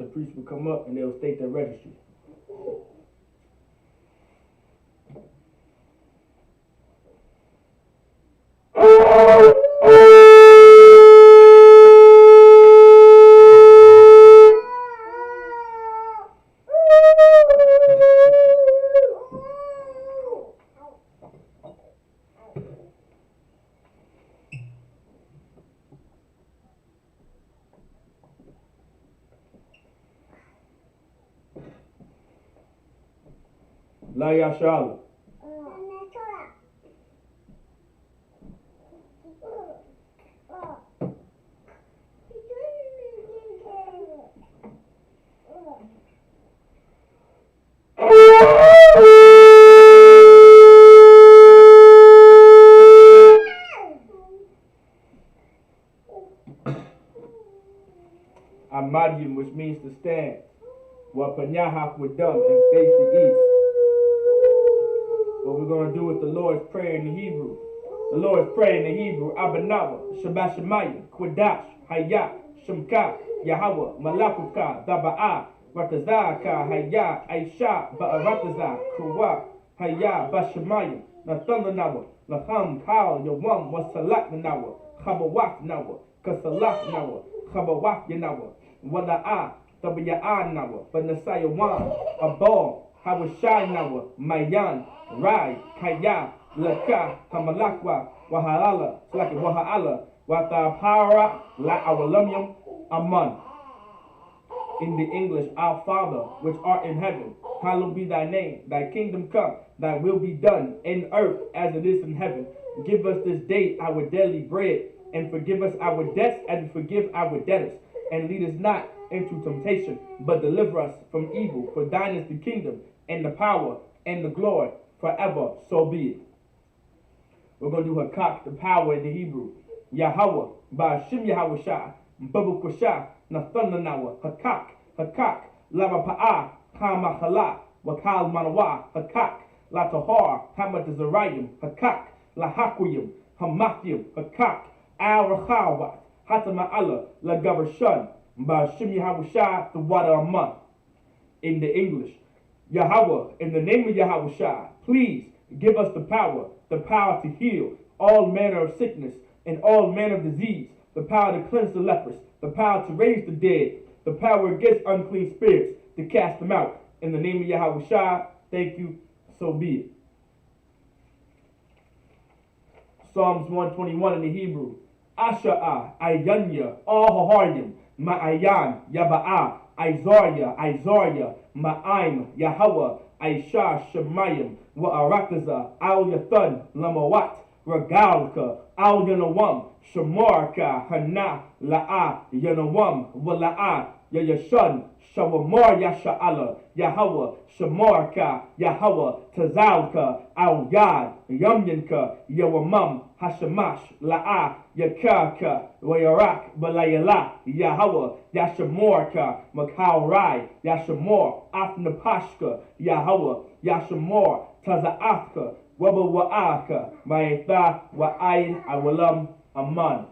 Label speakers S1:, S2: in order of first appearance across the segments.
S1: the priest will come up and they'll state their registry. La Yashala. Amadium, which means to stand. Wapanyahak with them and face the east. What we're going to do with the Lord's Prayer in the Hebrew. The Lord's Prayer in the Hebrew. Abanawa, Shabbat Shemayim, Kwadash, Hayah, Shemka, Yahweh, Malakuka, Daba'a, Ratazaka, Hayah, Aisha, Ba'arataza, Kuwa, Hayah, Bashemayim, Nathanawa, Laham, Kal, Yawam, Wasalak Nawa, Chabawak Nawa, Kasalak Nawa, Chabawak Yanawa, Wala'a, Tabaya'a Nawa, Banasayawan, Abal, Hawashai Nawa, Mayan, Rai, Kaya, Laka, Hamalakwa, Wahalala, Slaki Wahala, Watapara, La Awalumium, Aman. In the English, Our Father, which art in heaven, hallowed be thy name, thy kingdom come, thy will be done in earth as it is in heaven. Give us this day our daily bread, and forgive us our debts as we forgive our debtors. And lead us not into temptation, but deliver us from evil. For thine is the kingdom, and the power, and the glory, forever, so be it. We're going to do Hakak, the power in the Hebrew. Yahweh, Ba'ashim Yahweh Shah, Babu Kusha, Nathananawa, Hakak, Hakak, Lava Pa'a, Hamahala, Wakal Manawa, Hakak, La Tahar, Hamatazarayim, Hakak, La Hakwiyim, Hamathim, Hakak, Al Rachawa, Hatama'ala, La Gavarshun, Ba'ashim Yahweh Shah, the water a month. In the English, Yahweh, in the name of Yahweh Shah, please give us the power to heal all manner of sickness and all manner of disease, the power to cleanse the lepers, the power to raise the dead, the power against unclean spirits, to cast them out. In the name of Yahweh Shah, thank you, so be it. Psalms 121 in the Hebrew. Asha'a, Ayanya, Al-Haharyim, Ma'ayan, Yaba'a, Isaiah, Ma'aim, Yahweh, Aisha, Shemayim, Wa'arataza, Al-Yathan, Lamawat, Ragalka, Al-Yanawam, Shamarka, Hana, La'a, Yanawam, Wala'a, Yayashun, Shawamar Yasha'ala, Yahweh, Shamarka, Yahweh, Tazalka, Al-Yad, Yamyanka, Yawamam, Hashamash, La'a, Yakaka, Wayarak, Balayala, Yahweh, Yashamorka, Makal Rai, Yashamor, Afnapashka, Yahweh, Yashamor, Taza'afka, Wabawa'aka, Ma'itha, Wa'ayin, Awalam, Aman.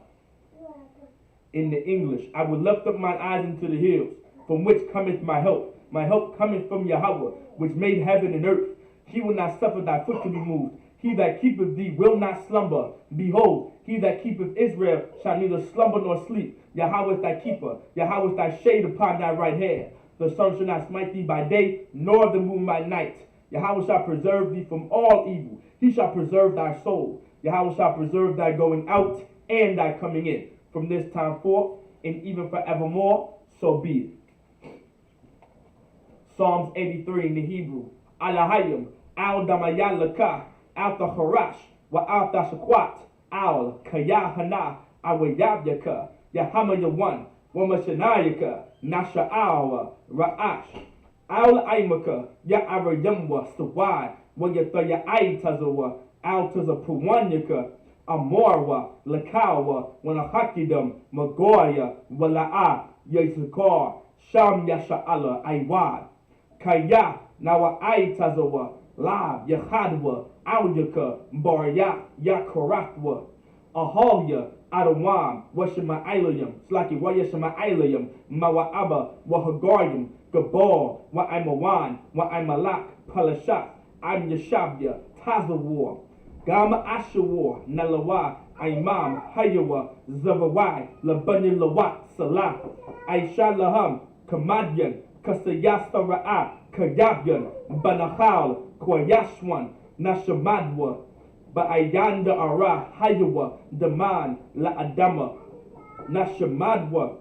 S1: In the English, I will lift up mine eyes into the hills, from which cometh my help. My help cometh from Yahweh, which made heaven and earth. He will not suffer thy foot to be moved. He that keepeth thee will not slumber. Behold, he that keepeth Israel shall neither slumber nor sleep. Yahweh is thy keeper. Yahweh is thy shade upon thy right hand. The sun shall not smite thee by day, nor the moon by night. Yahweh shall preserve thee from all evil. He shall preserve thy soul. Yahweh shall preserve thy going out and thy coming in, from this time forth and even forevermore, so be it. Psalms 83 in the Hebrew. Alahayim, Al-Damayalaka, Al-Taharash, Wa-Al-Tashakwat, Al-Kayahana, Awayabyaka, Yahamayawan, Wamashanayaka, Nasha'awa, Ra'ash, Al-Aimaka, Ya'arayamwa, Sawad, Wayathayaitazawa, Al-Tazapuwanyaka, Amorwa, Lakawa, Wanahakidam, Magoya, Wala'a, Yisakar, Sham Yasha'ala, Aiwad, Kaya, Nawa Aitazawa, Lab, Yahadwa, Awyaka, Barya, Yakorathwa, Ahalya, Adawam, Washimailayim, Slaki Wayashimailayim, Mawa'aba, Wahagarium, Gabal, Wa'aimawan, Wa'aimalak, Palashat, Am Yashabya, Tazawar, Gama Ashawar, Nalawa, Imam, Hayawa, Zavawai, Labani Lawat, Salah, Aisha Laham, Kamadyan, Kasayastara'a, Kayabyan, Banahal, Kwayashwan, Nashamadwa, Ba'ayanda Ara, Hayawa, Daman, La Adama, Nashamadwa,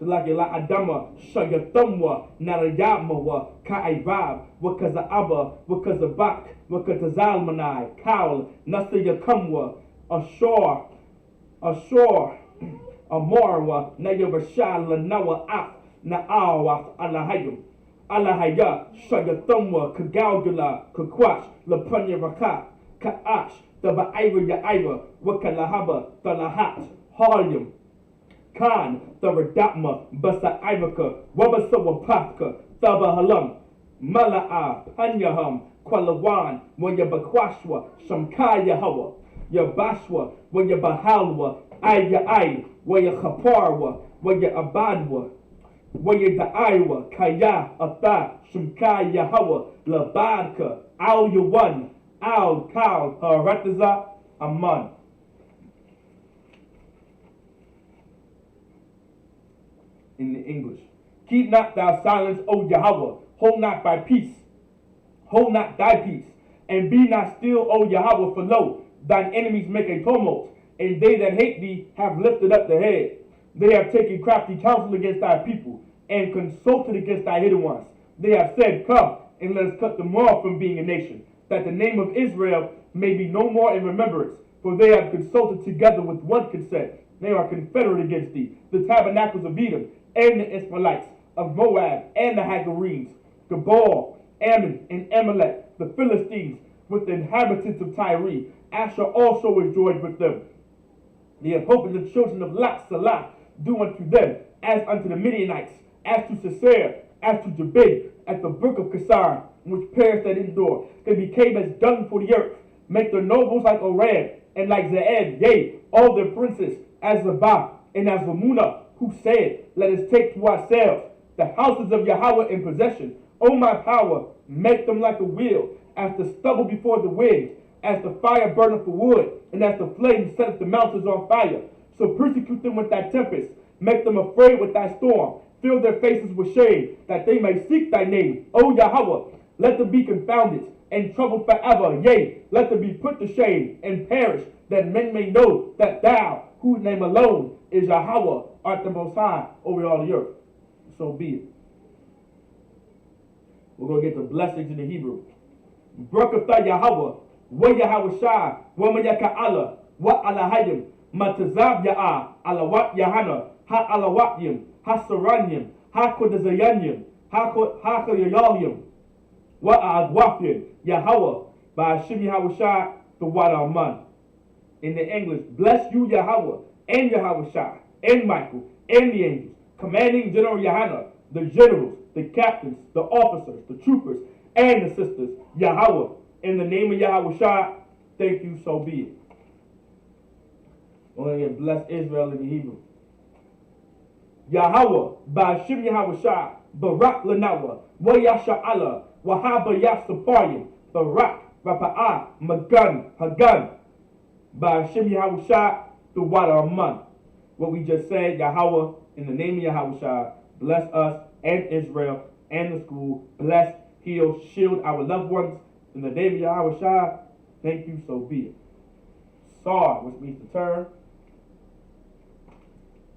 S1: Salaki La Adama, Shagatumwa, Narayamawa, Ka'irab, Wakaza'aba, Wakazabak, Wakazalmanai, Kaul, Nasayakumwa, Ashore, Amorwa, Nayabashal, Nawa Af, Na'awaf, Alahayum, Alahaya, Shagatumwa, Kagalgula, Kakwash, Lapunya Raka, Ka'ash, the Ba'ira Ya'ira, Wakalahaba, the Lahat, Haryum, Khan, the Radatma, Basa Iraka, Wabasawa Patka, Thaba Halam, Mala'a, Panyaham, Kwalawan, Wayabakwashwa, Shamkaya Hawa, Yabashwa, Wayabahalwa, Aya, Wayahaparwa, Wayabadwa, Wayadaiwa, Kaya, Atha, Shamkaya Hawa, Labadka, Al Yawan, Al Kal, Harataza, Aman. In the English, keep not thou silence, O Yahweh, hold not thy peace, hold not thy peace, and be not still, O Yahweh, for lo, thine enemies make a tumult, and they that hate thee have lifted up their head. They have taken crafty counsel against thy people, and consulted against thy hidden ones. They have said, come, and let us cut them off from being a nation, that the name of Israel may be no more in remembrance, for they have consulted together with one consent. They are confederate against thee, the tabernacles of Edom, and the Ishmaelites of Moab, and the Hagarenes, Gabal, Ammon, and Amalek, the Philistines, with the inhabitants of Tyre. Asher also is joined with them. They have hope in the children of Lot, Salah, do unto them, as unto the Midianites, as to Sisera, as to Jabin, at the brook of Kasar, which perished at Endor. They became as dung for the earth. Make their nobles like Oran, and like Zeed, yea, all their princes, as Zabah, and as Ramuna, who said, let us take to ourselves the houses of Yahweh in possession. O my power, make them like a wheel, as the stubble before the wind, as the fire burneth for wood, and as the flame setteth the mountains on fire. So persecute them with thy tempest, make them afraid with thy storm, fill their faces with shame, that they may seek thy name. O Yahweh, let them be confounded and troubled forever. Yea, let them be put to shame and perish, that men may know that thou, whose name alone is Yahweh, art the most high over all the earth. So be it. We're going to get the blessings in the Hebrew. Barakatah Yahweh, wa Yahweh Shai, wa Mayaka Allah, wa Alahayim, Matazab Ya'ah, Alawat Yahana, Ha Alawatiyim, Ha Saranyim, Ha Kodazayanyim, Ha Koyayalim, wa Agwafim, Yahweh, by Hashem Yahweh Shai, the water Aman. In the English, bless you Yahweh, and Yahweh Shai, and Michael, and the angels, commanding General Yahana, the generals, the captains, the officers, the troopers, and the sisters, Yahweh, in the name of Yahweh Shai, thank you, so be it. We're going to get bless Israel in the Hebrew. Yahweh, Ba'ashim Yahweh Shai, Barak Lanawa, Wa Yasha'ala, Wahaba Yasapayim, Barak, Rapa'ah, Magan, Hagan, Ba'ashim Yahweh Shai, the water Aman. What we just said, Yahweh, in the name of Yahweh Shai, bless us and Israel and the school. Bless, heal, shield our loved ones. In the name of Yahweh Shai, thank you, so be it. Sar, which means to turn.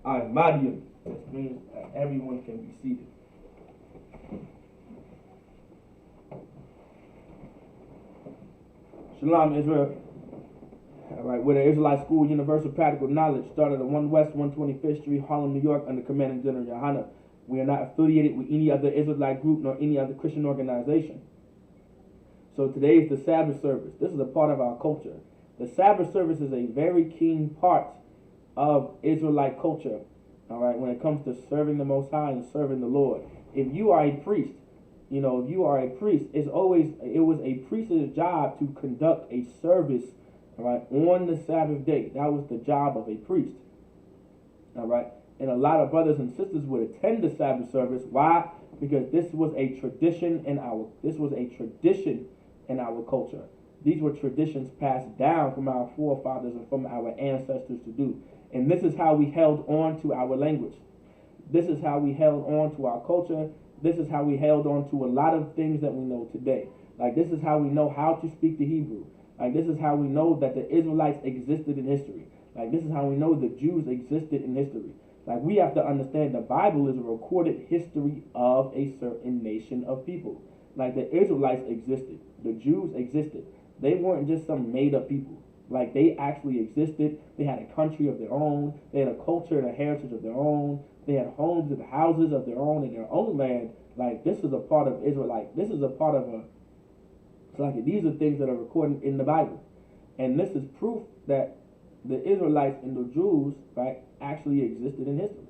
S1: Imadium, which means that everyone can be seated. Shalom, Israel. All right, we're the Israelite School Universal Practical Knowledge, started at 1 West 125th Street, Harlem, New York, under Commanding General Yohana. We are not affiliated with any other Israelite group nor any other Christian organization. So today is the Sabbath service. This is a part of our culture. The Sabbath service is a very keen part of Israelite culture, all right, when it comes to serving the Most High and serving the Lord. If you are a priest, if you are a priest, it was a priest's job to conduct a service, all right, on the Sabbath day. That was the job of a priest. All right. And a lot of brothers and sisters would attend the Sabbath service. Why? Because this was a tradition in our culture. These were traditions passed down from our forefathers and from our ancestors to do. And this is how we held on to our language. This is how we held on to our culture. This is how we held on to a lot of things that we know today. Like, this is how we know how to speak the Hebrew. Like, this is how we know that the Israelites existed in history. Like, this is how we know the Jews existed in history. Like, we have to understand the Bible is a recorded history of a certain nation of people. Like, the Israelites existed. The Jews existed. They weren't just some made-up people. Like, they actually existed. They had a country of their own. They had a culture and a heritage of their own. They had homes and houses of their own in their own land. Like, this is a part of Israelite. This is a part of a... It's like, these are things that are recorded in the Bible. And this is proof that the Israelites and the Jews, right, actually existed in history.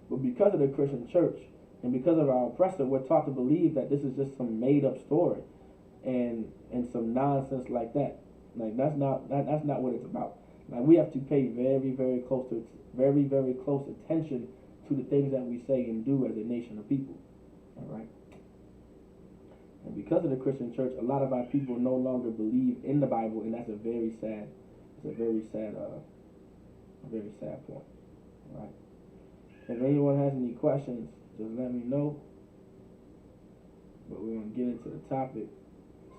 S1: But because of the Christian church and because of our oppressor, we're taught to believe that this is just some made-up story and some nonsense like that. Like, that's not what it's about. Like, we have to pay very, very close attention to the things that we say and do as a nation of people. All right. And because of the Christian church, a lot of our people no longer believe in the Bible, and that's a very sad point. All right. If anyone has any questions, just let me know. But we're going to get into the topic.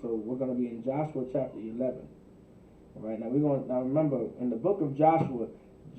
S1: So we're going to be in Joshua chapter 11. All right. Now remember, in the book of Joshua,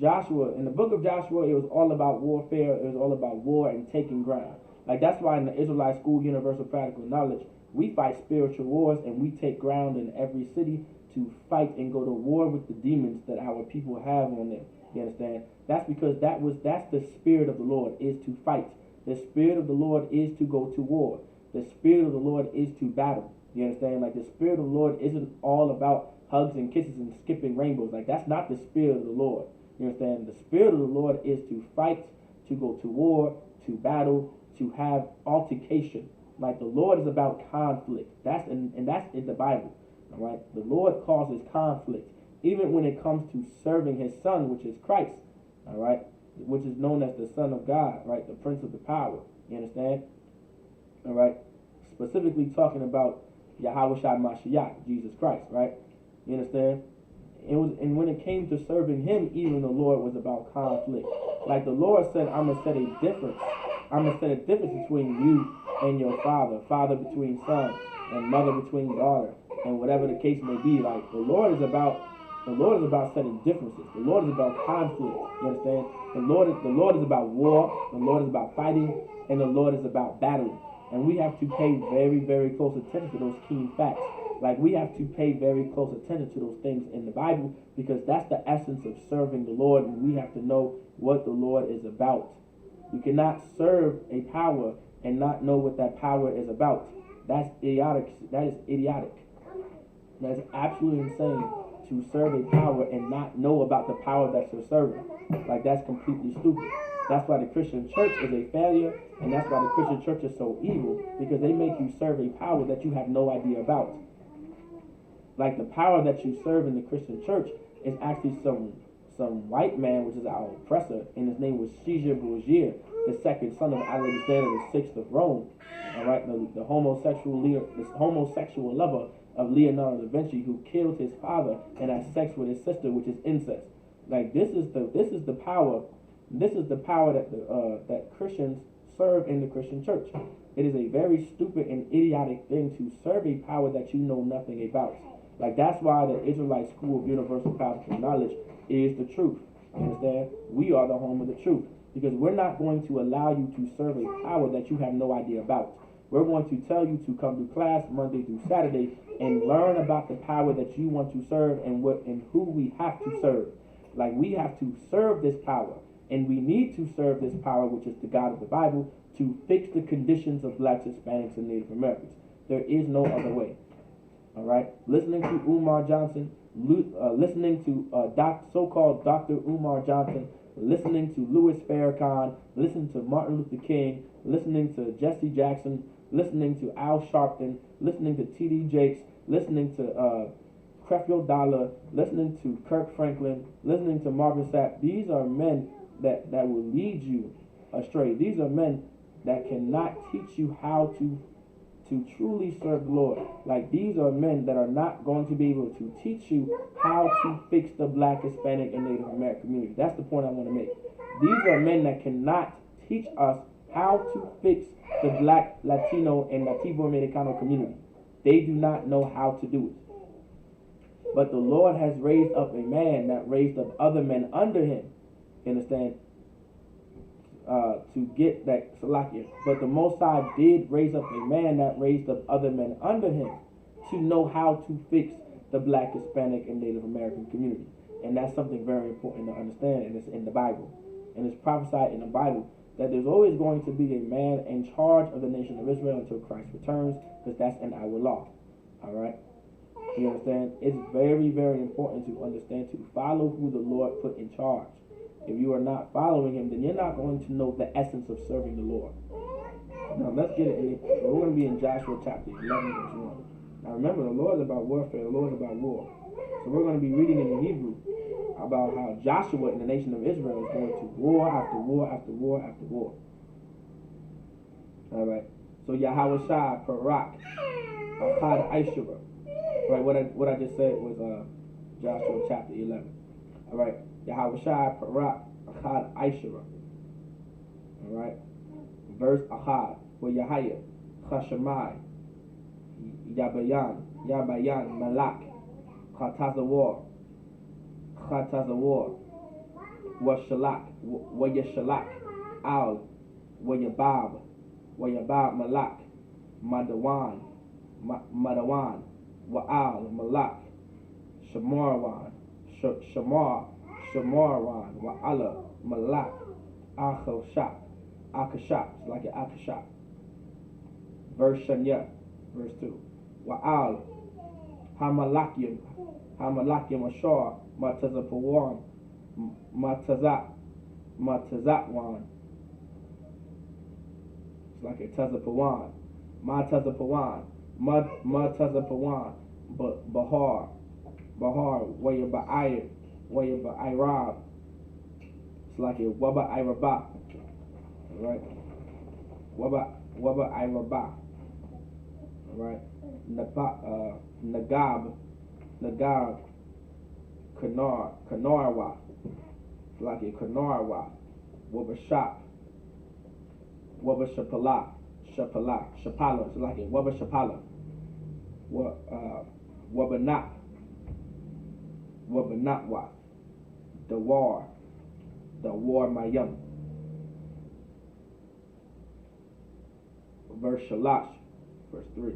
S1: it was all about warfare. It was all about war and taking ground. Like, that's why in the Israelite School Universal Practical Knowledge, we fight spiritual wars and we take ground in every city to fight and go to war with the demons that our people have on them. You understand? That's because that's the spirit of the Lord, is to fight. The spirit of the Lord is to go to war. The spirit of the Lord is to battle. You understand? Like, the spirit of the Lord isn't all about hugs and kisses and skipping rainbows. Like, that's not the spirit of the Lord. You understand? The spirit of the Lord is to fight, to go to war, to battle, to have altercation. Like, the Lord is about conflict. That's in the Bible. All right? The Lord causes conflict, even when it comes to serving his son, which is Christ. All right? Which is known as the Son of God, right? The Prince of the Power. You understand? All right? Specifically talking about Yahweh Shai Mashiach, Jesus Christ, right? You understand? And when it came to serving him, even the Lord was about conflict. Like, the Lord said, I'm going to set a difference. I'm going to set a difference between you and your father between son, and mother between daughter, and whatever the case may be. Like, the Lord is about setting differences. The Lord is about conflict. You understand? The Lord is about war. The Lord is about fighting, and the Lord is about battling. And we have to pay very, very close attention to those key facts. Like, we have to pay very close attention to those things in the Bible, because that's the essence of serving the Lord, and we have to know what the Lord is about. You cannot serve a power and not know what that power is about. That's idiotic. That is idiotic. That's absolutely insane to serve a power and not know about the power that you're serving. Like, that's completely stupid. That's why the Christian church is a failure, and that's why the Christian church is so evil, because they make you serve a power that you have no idea about. Like, the power that you serve in the Christian church is actually some white man, which is our oppressor, and his name was Caesar Borgia, the second son of Alexander VI of Rome. All right, the homosexual lover of Leonardo da Vinci, who killed his father and had sex with his sister, which is incest. Like, this is the power that Christians serve in the Christian church. It is a very stupid and idiotic thing to serve a power that you know nothing about. Like, that's why the Israelite School of Universal Practical Knowledge is the truth. You understand? We are the home of the truth, because we're not going to allow you to serve a power that you have no idea about. We're going to tell you to come to class Monday through Saturday and learn about the power that you want to serve and who we have to serve. Like, we have to serve this power, and we need to serve this power, which is the God of the Bible, to fix the conditions of blacks, Hispanics, and Native Americans. There is no other way. All right? Listening to Umar Johnson, listening to so-called Dr. Umar Johnson, listening to Louis Farrakhan, listening to Martin Luther King, listening to Jesse Jackson, listening to Al Sharpton, listening to T.D. Jakes, listening to Creflo Dollar, listening to Kirk Franklin, listening to Marvin Sapp. These are men that will lead you astray. These are men that cannot teach you how to truly serve the Lord. Like, these are men that are not going to be able to teach you how to fix the Black, Hispanic, and Native American community. That's the point I want to make. These are men that cannot teach us how to fix the Black, Latino, and Nativo Americano community. They do not know how to do it. But the Lord has raised up a man that raised up other men under him. You understand? To get that Salakia. But the Most High did raise up a man that raised up other men under him to know how to fix the Black, Hispanic, and Native American community. And that's something very important to understand, and it's in the Bible. And it's prophesied in the Bible that there's always going to be a man in charge of the nation of Israel until Christ returns, because that's in our law. All right? You understand? It's very, very important to understand to follow who the Lord put in charge. If you are not following him, then you're not going to know the essence of serving the Lord. Now let's get it in. So we're going to be in Joshua chapter 11, verse 1. Now remember, the Lord is about warfare. The Lord is about war. So we're going to be reading in the Hebrew about how Joshua and the nation of Israel is going to war after war after war after war. All right. So Yahweh Shai, Parak, Achad Aishura. Right. What I just said was Joshua chapter 11. All right. Yahweh Shai, Parak, Achad Aishura. All right. Verse Achad. Where Yahya, Chashamai, Yabayan, Malak, Chatazawar, Washalak, Wayashalak, Al, Wayabab, Malak, Madawan, Wa'al, Malak, Shamarwan, Shamarwan, Wa'ala, Malak, Akashap, it's like an Akashap. Verse Shanya, verse 2. Wa'al, Hamalakim Ashar, Matazapawam, Matazatwan. It's like a Tazapawan. Matazapawan, Bahar, Wayaba'irab. It's like a Waba'irabah. Right? Waba'irabah. Right? Nagab, Kanarwa, like a Kanarwa, Wabashap, Wabashapala, Shapala, it's like a Wabashapala, Wabanatwa, the war Mayam, verse Shalash, verse 3.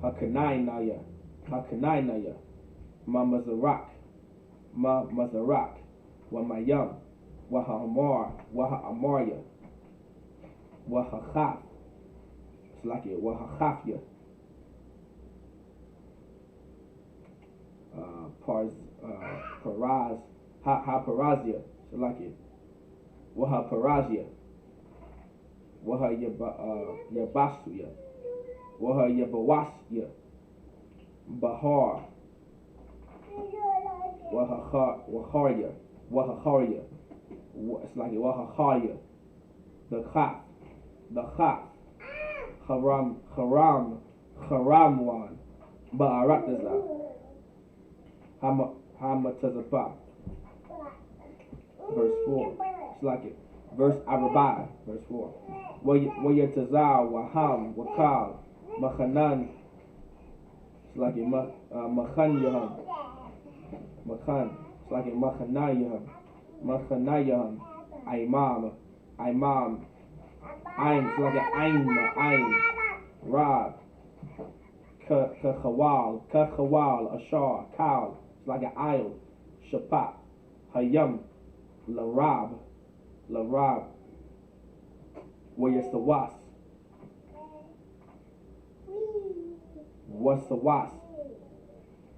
S1: Hakanainaya, Ma Mazarak, Wa Mayam, Waha Amarya, Waha it's like it, Waha Khafya, Paraz, Parazia, it's like it, Waha Parazia, Waha Yabasuya, Waha Yabawasya, Bahar, Waharya, it's like Waharya, the Khaf, Haramwan, Ba'arataza, Hamatazapa, verse 4, it's like it, verse Arabai, verse 4, Wayatazar, Waham, Wakal, Machanan, it's like a Machanayaham, Machan, it's like a Machanayaham, Imam, Ain, it's like a Ain, Rab, Kachawal, Ashar, Kal, it's like an Isle, Shapat, Hayam, Larab, Wayasawas, what's the was?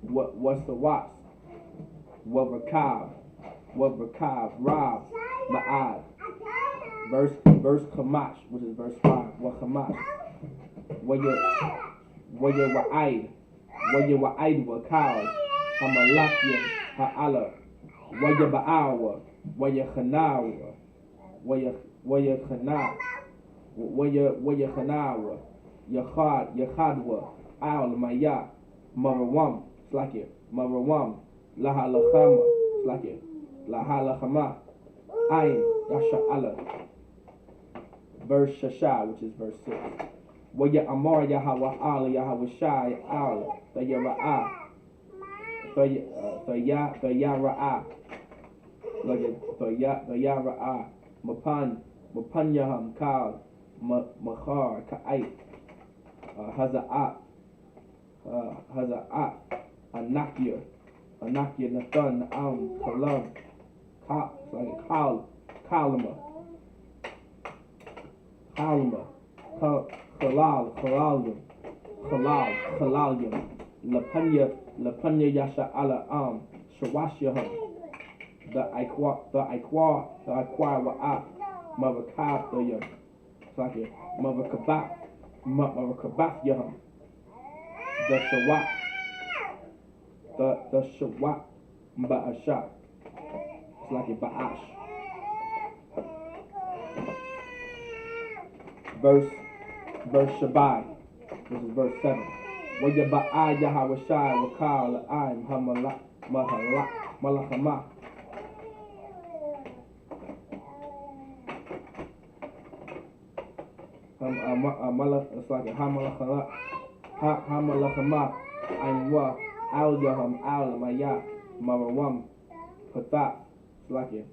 S1: What's the was? Wabrakab, Rab, Ma'ad. Verse Chamash, which is verse 5. What Chamash? Waya Wa'id Wakal, Hamalakya, Ha'ala, Waya Ba'awa, Wayachanawa, Wayachana, Wayachanawa, Yachadwa, Al Maya, Marawam, it's like it, Marawam, Lahalachama, it's like it, Lahalachama, Ayin, Yasha'ala, verse Shasha, which is verse 6. Waya Amar Yahweh Al Yahweh Shai Al Tayara'ah Tayara'ah Tayara'ah Mapan Yaham Kal Mahar Ka'ait Haza'at Anakir Nathan Kalam Kalama Khalalyum, Lapanya Yasha ala Shawashaham, the Iqwa Wa'at, Mavakab Mavakabath Yaham, the Shawat Ba'asha, it's like a Ba'ash. Verse Shabai, this is verse 7. Wayaba'a Yahweh Shai Wakal Aim Hamalak Malachama. It's like a Hamalachama Aimwa Al Yaham Al Maya Marawam Pata. It's like a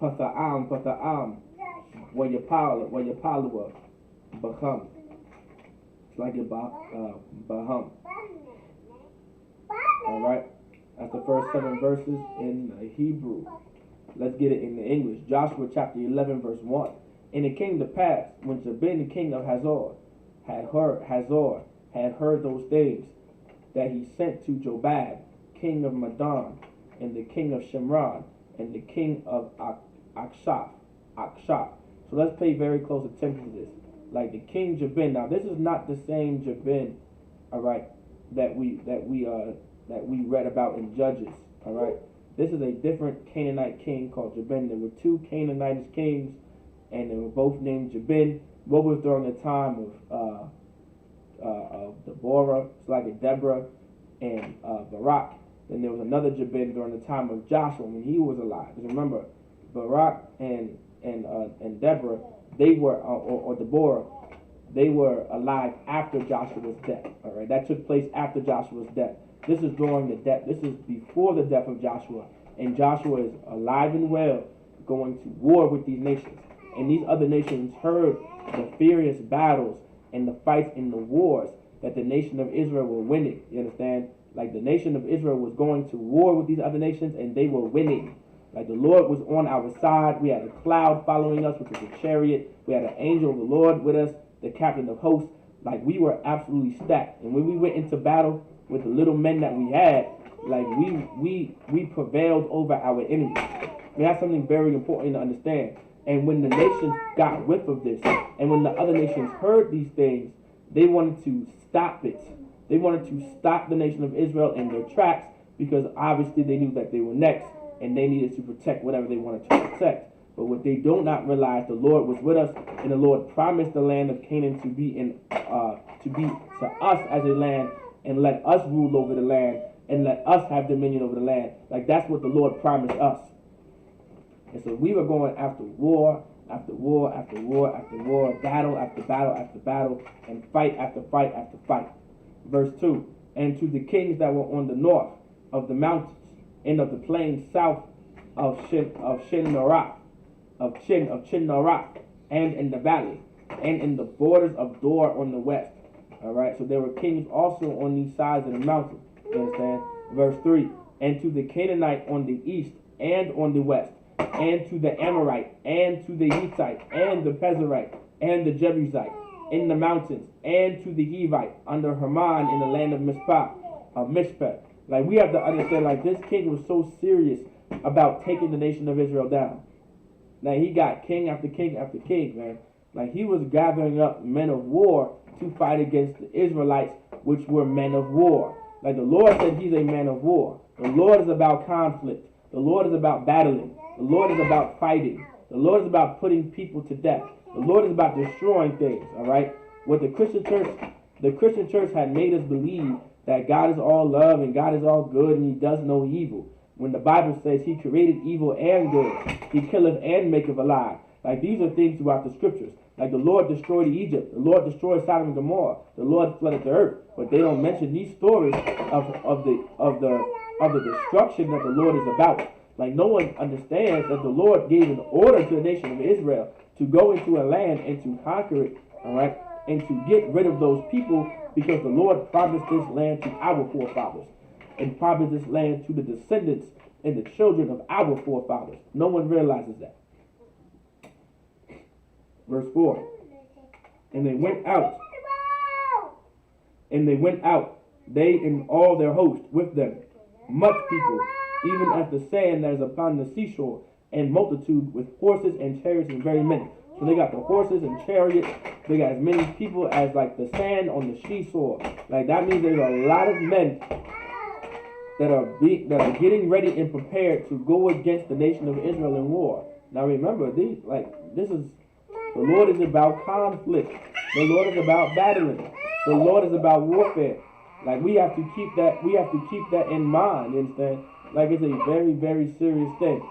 S1: Pata'am, Wayapalawa, Baham. It's like a Baham. Alright? That's the first 7 verses in Hebrew. Let's get it in the English. Joshua chapter 11, verse 1. And it came to pass, when Jabin, the king of Hazor, had heard those things, that he sent to Jobab, king of Madon, and the king of Shimron, and the king of Akshaf. So let's pay very close attention to this. Like the king Jabin. Now this is not the same Jabin, all right, that we read about in Judges. All right, this is a different Canaanite king called Jabin. There were 2 Canaanite kings, and they were both named Jabin. What was during the time of Deborah, it's like a Deborah, and Barak. Then there was another Jabin during the time of Joshua when he was alive. Because remember, Barak and Deborah, they were or Deborah, they were alive after Joshua's death. All right, that took place after Joshua's death. This is during the death. This is before the death of Joshua, and Joshua is alive and well, going to war with these nations. And these other nations heard the furious battles and the fights and the wars that the nation of Israel were winning. You understand? Like the nation of Israel was going to war with these other nations, and they were winning. Like the Lord was on our side. We had a cloud following us, which was a chariot. We had an angel of the Lord with us, the captain of hosts. Like we were absolutely stacked. And when we went into battle with the little men that we had, like we prevailed over our enemies. And that's something very important to understand. And when the nations got whiff of this, and when the other nations heard these things, they wanted to stop it. They wanted to stop the nation of Israel in their tracks, because obviously they knew that they were next, and they needed to protect whatever they wanted to protect. But what they do not realize, the Lord was with us, and the Lord promised the land of Canaan to be to us as a land, and let us rule over the land, and let us have dominion over the land. Like that's what the Lord promised us. And so we were going after war, after war, after war, after war, battle after battle after battle, and fight after fight after fight. Verse 2, and to the kings that were on the north of the mountains, and of the plains south of Chinnorath, and in the valley, and in the borders of Dor on the west. All right, so there were kings also on these sides of the mountain. You understand? Verse 3, and to the Canaanite on the east and on the west, and to the Amorite, and to the Hittite, and the Pezerite, and the Jebusite, in the mountains, and to the Hivite, under Hermon in the land of Mishpeh. Like we have to understand, like this king was so serious about taking the nation of Israel down. Now he got king after king after king, man. Like he was gathering up men of war to fight against the Israelites, which were men of war. Like the Lord said he's a man of war. The Lord is about conflict. The Lord is about battling. The Lord is about fighting. The Lord is about putting people to death. The Lord is about destroying things, all right? What the Christian church had made us believe that God is all love and God is all good and he does no evil. When the Bible says he created evil and good, he killeth and maketh alive. Like these are things throughout the scriptures. Like the Lord destroyed Egypt, the Lord destroyed Sodom and Gomorrah, the Lord flooded the earth. But they don't mention these stories of the destruction that the Lord is about. Like no one understands that the Lord gave an order to the nation of Israel to go into a land and to conquer it, all right, and to get rid of those people, because the Lord promised this land to our forefathers and promised this land to the descendants and the children of our forefathers. No one realizes that. Verse 4. And they went out, they and all their host with them, much people, even as the sand that is upon the seashore, and multitude with horses and chariots and very many. So they got the horses and chariots. They got as many people as like the sand on the seashore. Like that means there's a lot of men that are getting ready and prepared to go against the nation of Israel in war. Now remember, the Lord is about conflict. The Lord is about battling. The Lord is about warfare. Like we have to keep that in mind, you understand? Like it's a very, very serious thing.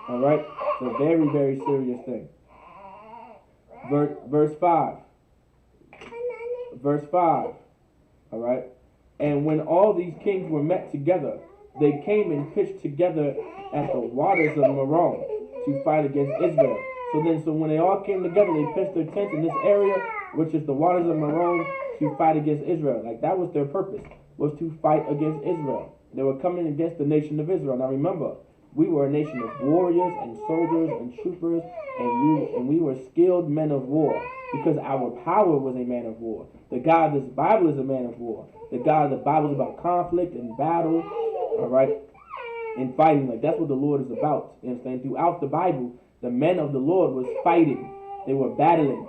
S1: Alright? It's a very, very serious thing. Verse 5. Verse 5. Alright? And when all these kings were met together, they came and pitched together at the waters of Merom to fight against Israel. So when they all came together, they pitched their tents in this area, which is the waters of Merom, to fight against Israel. Like that was their purpose, was to fight against Israel. They were coming against the nation of Israel. Now remember, we were a nation of warriors and soldiers and troopers, and we were skilled men of war, because our power was a man of war. The God of this Bible is a man of war. The God of the Bible is about conflict and battle, all right, and fighting. Like that's what the Lord is about. You understand? Throughout the Bible, the men of the Lord was fighting. They were battling.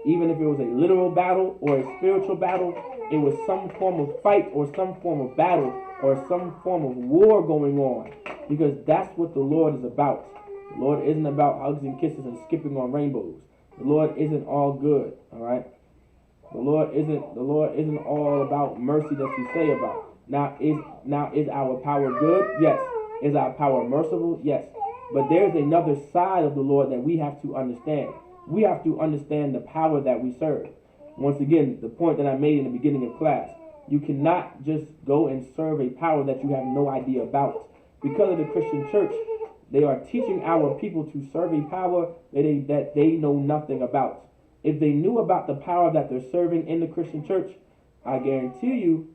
S1: Even if it was a literal battle or a spiritual battle, it was some form of fight or some form of battle or some form of war going on, because that's what the Lord is about. The Lord isn't about hugs and kisses and skipping on rainbows. The Lord isn't all good, all right? The Lord isn't all about mercy that you say about. Now is our power good? Yes. Is our power merciful? Yes. But there's another side of the Lord that we have to understand. We have to understand the power that we serve. Once again, the point that I made in the beginning of class, you cannot just go and serve a power that you have no idea about. Because of the Christian church, they are teaching our people to serve a power that they know nothing about. If they knew about the power that they're serving in the Christian church, I guarantee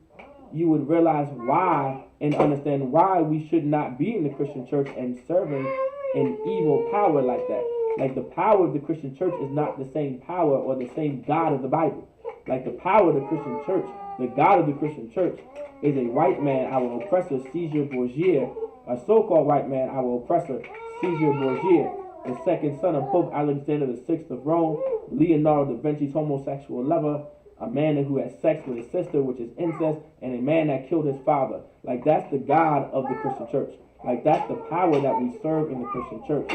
S1: you would realize why and understand why we should not be in the Christian church and serving an evil power like that. Like the power of the Christian church is not the same power or the same God of the Bible. Like the power of the Christian church, the God of the Christian church is a white man, our oppressor, Caesar Borgia, a so-called white man, our oppressor, Caesar Borgia, the second son of Pope Alexander VI of Rome, Leonardo da Vinci's homosexual lover, a man who has sex with his sister, which is incest, and a man that killed his father. Like that's the God of the Christian church. Like that's the power that we serve in the Christian church.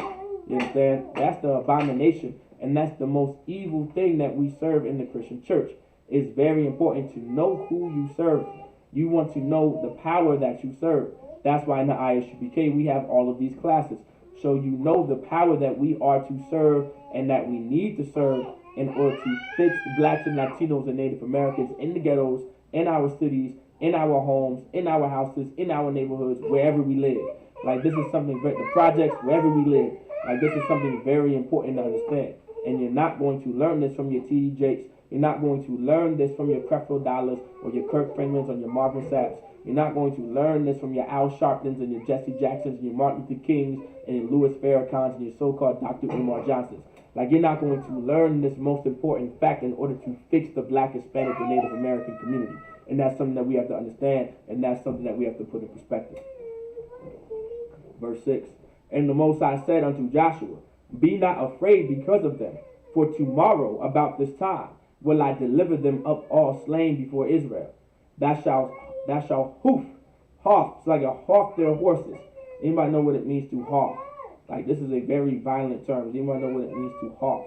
S1: You understand? That's the abomination, and that's the most evil thing that we serve in the Christian church. It's very important to know who you serve. You want to know the power that you serve. That's why in the Isupk we have all of these classes. So you know the power that we are to serve and that we need to serve in order to fix blacks and Latinos and Native Americans in the ghettos, in our cities, in our homes, in our houses, in our neighborhoods, wherever we live. Like this is something, the projects, wherever we live. Like this is something very important to understand. And you're not going to learn this from your T.D. Jakes. You're not going to learn this from your Creflo Dollars or your Kirk Franklin's or your Marvin Sapp's. You're not going to learn this from your Al Sharptons and your Jesse Jacksons and your Martin Luther Kings and your Louis Farrakhan's and your so-called Dr. Umar Johnsons. Like you're not going to learn this most important fact in order to fix the black, Hispanic, and Native American community. And that's something that we have to understand, and that's something that we have to put in perspective. Verse 6. And the Most High said unto Joshua, Be not afraid because of them, for tomorrow about this time will I deliver them up all slain before Israel. Thou shalt Thou shalt hoof. Hof. It's like a hof their horses. Anybody know what it means to hof? Like, this is a very violent term. Does anybody know what it means to hof?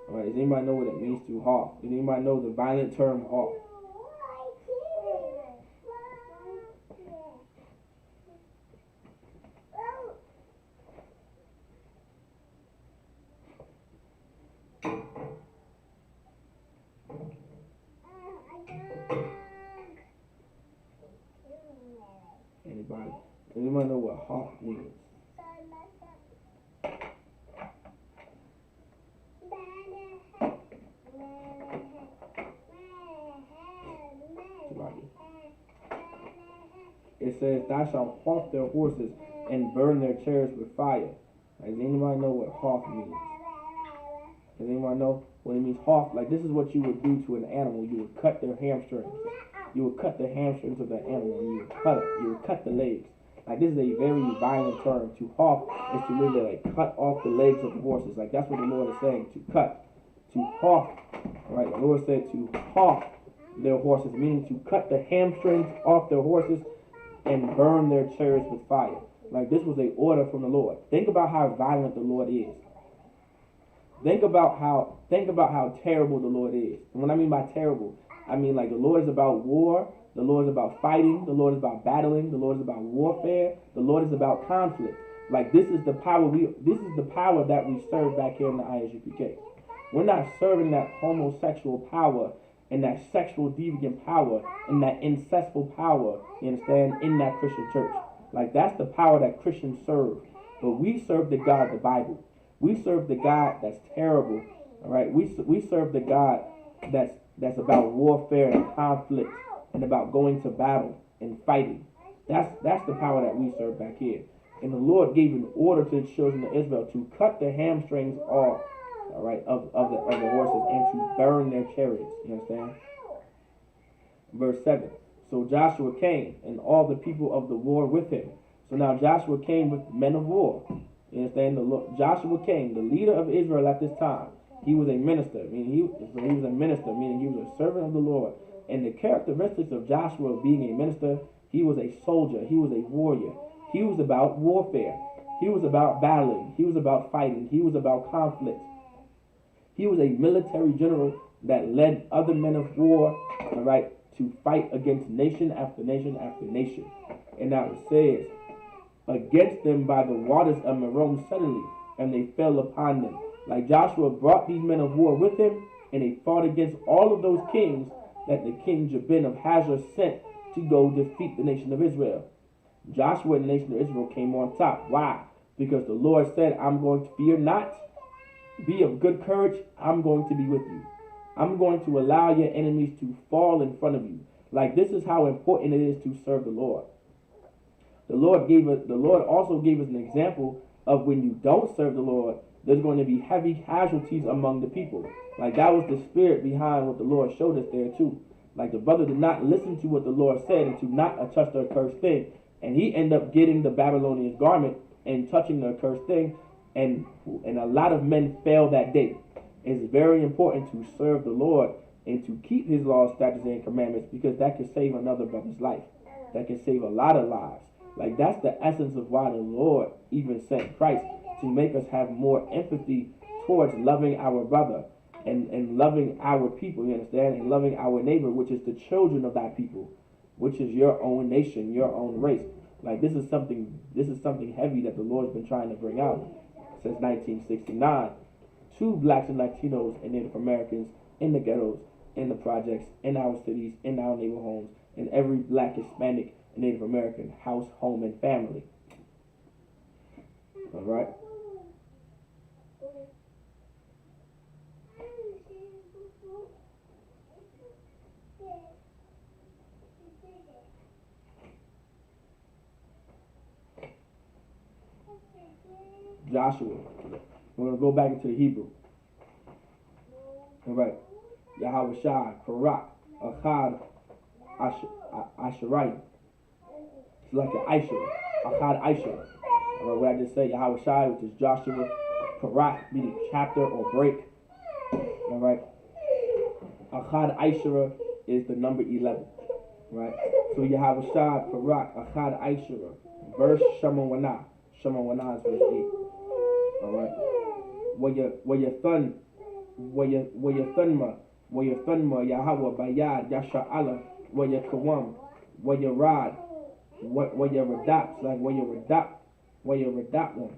S1: All right. Does anybody know what it means to hof? Does anybody know the violent term hof? Anybody? Does anybody know what hof means? It says, thou shalt hof their horses and burn their chariots with fire. Does anybody know what hof means? Does anybody know what it means? Hof, like, this is what you would do to an animal. You would cut their hamstrings. You would cut the hamstrings of the animal. And you would cut it. You would cut the legs. Like, this is a very violent term. To hof is to really, like, cut off the legs of the horses. Like, that's what the Lord is saying, to cut. To hof. Alright, the Lord said to hof their horses, meaning to cut the hamstrings off their horses and burn their chariots with fire. Like, this was an order from the Lord. Think about how violent the Lord is. Think about how terrible the Lord is. And what I mean by terrible, I mean, like, the Lord is about war. The Lord is about fighting. The Lord is about battling. The Lord is about warfare. The Lord is about conflict. Like, this is the power that we serve back here in the ISUPK. We're not serving that homosexual power and that sexual deviant power and that incestful power, you understand, in that Christian church. Like, that's the power that Christians serve. But we serve the God of the Bible. We serve the God that's terrible. All right, we serve the God that's about warfare and conflict and about going to battle and fighting. That's the power that we serve back here. And the Lord gave an order to the children of Israel to cut the hamstrings off, all right, of the horses and to burn their chariots. You understand? Verse 7. So Joshua came and all the people of the war with him. So now Joshua came with men of war. You understand? Joshua came, the leader of Israel at this time. He was a minister, meaning he was a servant of the Lord. And the characteristics of Joshua being a minister, he was a soldier, he was a warrior. He was about warfare. He was about battling. He was about fighting. He was about conflict. He was a military general that led other men of war, all right, to fight against nation after nation after nation. And now it says, against them by the waters of Merom suddenly, and they fell upon them. Like, Joshua brought these men of war with him, and they fought against all of those kings that the king Jabin of Hazor sent to go defeat the nation of Israel. Joshua and the nation of Israel came on top. Why? Because the Lord said, I'm going to fear not. Be of good courage. I'm going to be with you. I'm going to allow your enemies to fall in front of you. Like, this is how important it is to serve the Lord. The Lord also gave us an example of when you don't serve the Lord, there's going to be heavy casualties among the people. Like, that was the spirit behind what the Lord showed us there too. Like, the brother did not listen to what the Lord said and to not touch the accursed thing. And he ended up getting the Babylonian garment and touching the accursed thing. And a lot of men fell that day. It's very important to serve the Lord and to keep his laws, statutes, and commandments, because that can save another brother's life. That can save a lot of lives. Like, that's the essence of why the Lord even sent Christ, to make us have more empathy towards loving our brother and loving our people, you understand, and loving our neighbor, which is the children of that people, which is your own nation, your own race. Like, this is something heavy that the Lord's been trying to bring out since 1969 to blacks and Latinos and Native Americans in the ghettos, in the projects, in our cities, in our neighbor homes, in every black, Hispanic, and Native American house, home, and family. All right. Joshua. We're going to go back into the Hebrew. All right. Yahweh Shai, Karak, Achad, Asherai. It's like an Aisha. Achad Aisha. All right, what I just said, Yahweh Shai, which is Joshua. Karak, meaning chapter or break. All right. Achad Aisha is the number 11. Right? So Yahweh Shai Parak Achad Aishara. Verse Shemawana. Shemawana is verse 8. Alright? Where your thun Yahweh Bayad Yasha Allah, where your Kawam, where your Rod, where your Radat, like where your Radat one.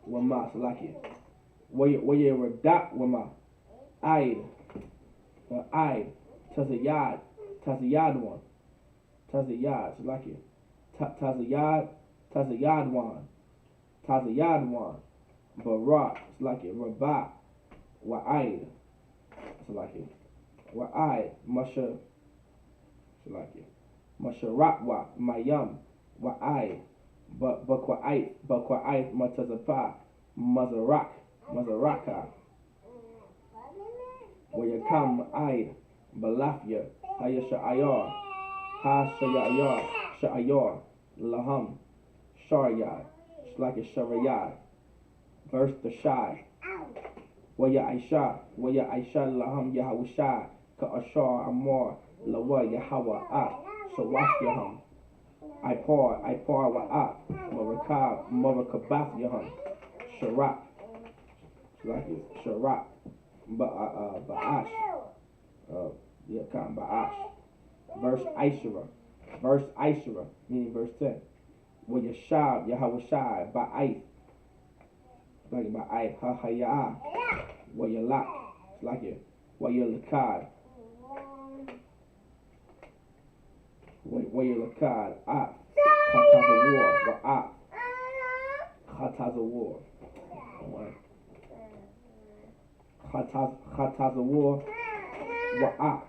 S1: Wama Salaki. Where your Radat Wama. Aid. Tazayad one. Tazayad Salaki. Tazayad one. Barak Salaki. Rabat. Wa'aid Salaki. Wa'aid Masha Salaki. Masharatwa Mayam Wa'aid. Bakwa'aid Matazapa Mazaraka Wayakam Aid Balafia Hayasha'ayar Sha'ayar Laham Sharyad Shlaki Sharayad Verse the Shai Waya Aisha Laham Yahawashai Ka'ashar Amor Lawa Yahawa Shawash Yaham I pour wa'at Marakabath Yaham Sharat Ba'ash Ba'ash Verse Aishara meaning verse 10 Wa Yashab Yahawashai Ba'aith like Ba'aith Ha-Hayah Wa Yalak like it Wa Yalakad Wa Yalakad Khatazawar Wa'at Khatazawar Khatazawar Wa'at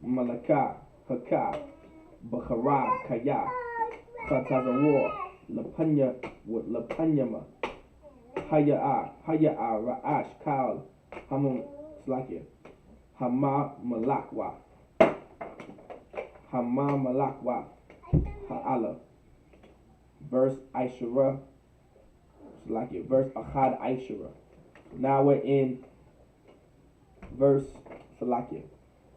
S1: Malaka Hakah Bakharab Kaya Khatazawar Lapanyama Haya'a Ra'ash Kal Hamun Slakya Hama Malakwa Ha'ala Verse Aishara Slakya Verse Achad Aishara. Now we're in verse Salakya.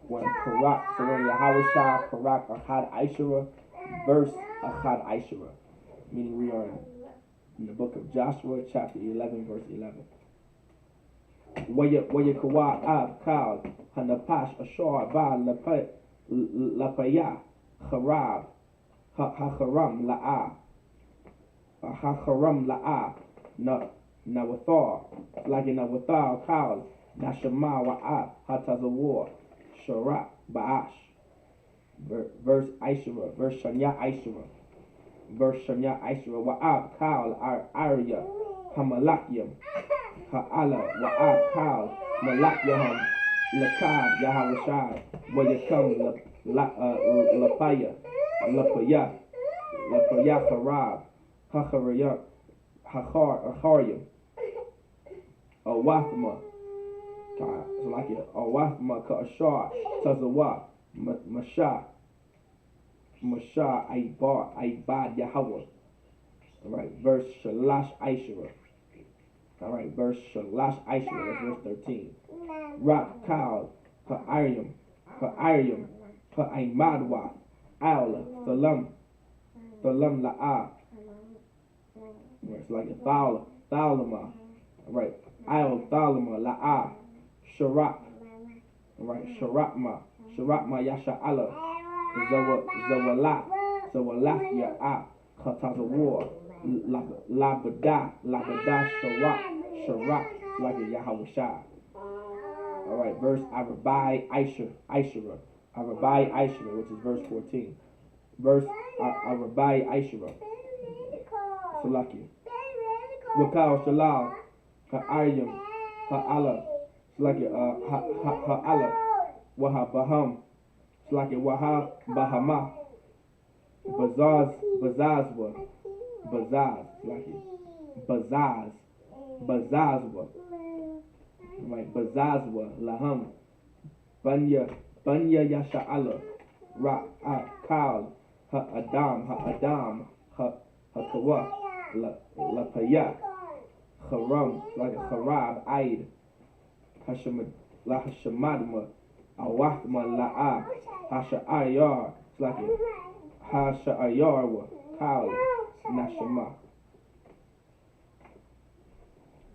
S1: When Parak, so when Yahweh Shai Parak Achad Aishara, verse Achad Aishara. Meaning we are in the book of Joshua, chapter 11, verse 11. Waya Kawa Ab Kal Hanapash Ashar Ba Lapaya Harab Hacharam La'a Nawathar like in Nawathar Kal Nashama Wa'ab Hatazawar Sharat Ba'ash verse Aishara verse Shanya Aishara Wa'ab Kal Arya Hamalakyam Ha'ala Wa'ab Kal Malakyaham Lakad Yahawashai Wayakam Lapaya Harab Hacharayam Hacharyam Awathma Awathma Ka'ashar Tazawa Masha Aibad Yahweh. Alright, verse Shalash Aishara. Alright, verse Shalash Aishara, that's verse 13. Rak Kal Ha'aryam Ha'aimadwa Al Salam La'a. It's like a Thalama. Alright, Al Thalama La'a Sharat. Alright, Sharatma Yasha Allah Zawalak Ya'a Khatazawar Labada Sharat like a Yahweh Shai. Alright, verse Arabai Aishara, which is verse 14. Verse Arabai Aishara. Salaki. Wakal Shalal Ha'aryam Ha'ala Salaki Ha'ala Waha Baham Salaki Waha Bahama Bazazwa Salaki Bazazwa right, Bazazwa Laham Banya Yasha'ala Kal Ha'adam Ha'kawa Lapaya Haram, like a Harab, Aid, Hashamadma, Awathma, La'a, Hasha'ayar, it's like a Hasha'ayarwa, Kali, Nashama.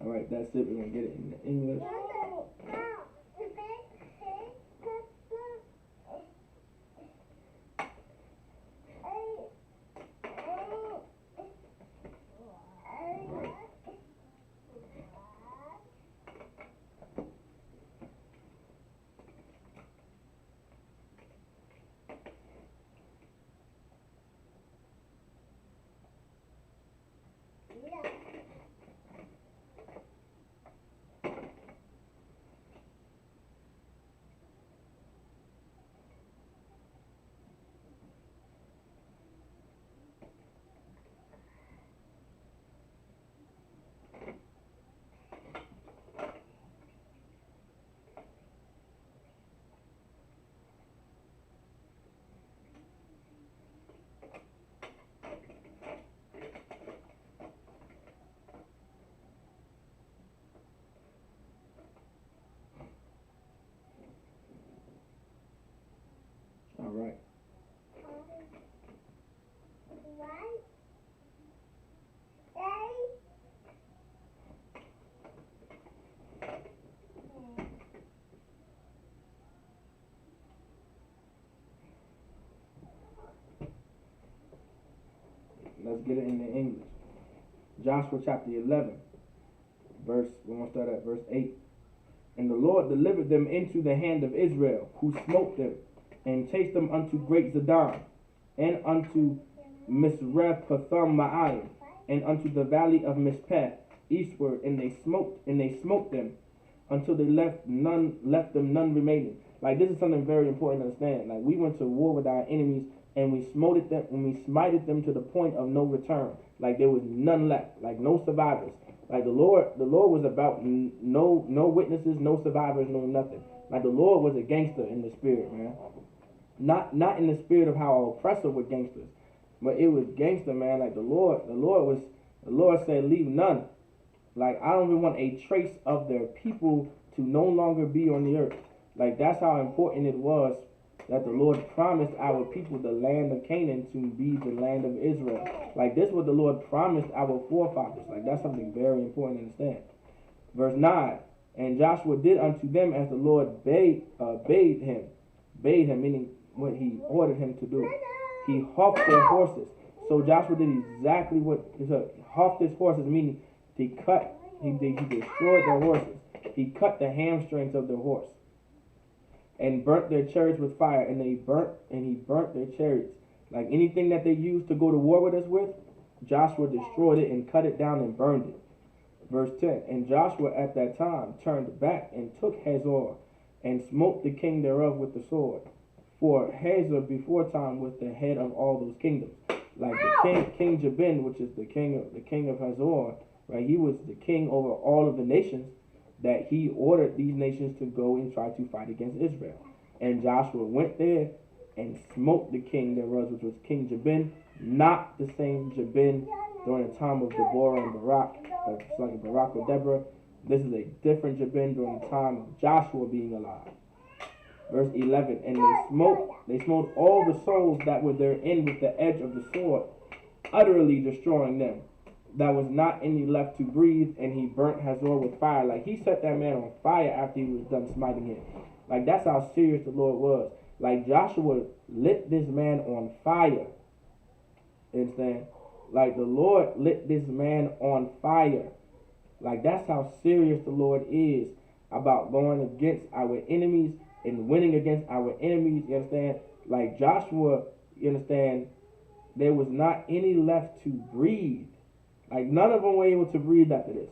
S1: Alright, that's it. We're going to get it in the English. All right. Let's get it in the English. Joshua chapter 11, we're going to start at verse 8. And the Lord delivered them into the hand of Israel, who smote them, and chased them unto great Zidon, and unto Misrephothmaim, and unto the valley of Mizpeh, eastward, and they smote them until they left them none remaining. Like, this is something very important to understand. Like, we went to war with our enemies, and we smited them to the point of no return. Like, there was none left, like no survivors. Like, the Lord was about no witnesses, no survivors, no nothing. Like, the Lord was a gangster in the spirit, man. Not in the spirit of how our oppressor were gangsters, but it was gangster, man. Like, the Lord said, leave none. Like, I don't even want a trace of their people to no longer be on the earth. Like, that's how important it was that the Lord promised our people the land of Canaan to be the land of Israel. Like, this is what the Lord promised our forefathers. Like, that's something very important to understand. Verse 9, and Joshua did unto them as the Lord bade him, meaning what he ordered him to do. He houghed their horses. So Joshua did exactly what he said. Houghed his horses, meaning he destroyed their horses. He cut the hamstrings of their horse, and burnt their chariots with fire, and he burnt their chariots. Like, anything that they used to go to war with us with, Joshua destroyed it and cut it down and burned it. Verse 10, and Joshua at that time turned back and took Hazor, and smote the king thereof with the sword. For Hazor before time was the head of all those kingdoms. Like, the King Jabin, which is the king of Hazor, right? He was the king over all of the nations, that he ordered these nations to go and try to fight against Israel. And Joshua went there and smote the king thereof, which was King Jabin, not the same Jabin during the time of Deborah and Barak, like Barak or Deborah. This is a different Jabin during the time of Joshua being alive. Verse 11, and they smote all the souls that were therein with the edge of the sword, utterly destroying them. That was not any left to breathe, and he burnt Hazor with fire. Like, he set that man on fire after he was done smiting him. Like, that's how serious the Lord was. Like, Joshua lit this man on fire. Understand? Like, the Lord lit this man on fire. Like, that's how serious the Lord is about going against our enemies and winning against our enemies. You understand? Like, Joshua, you understand, there was not any left to breathe. Like, none of them were able to breathe after this.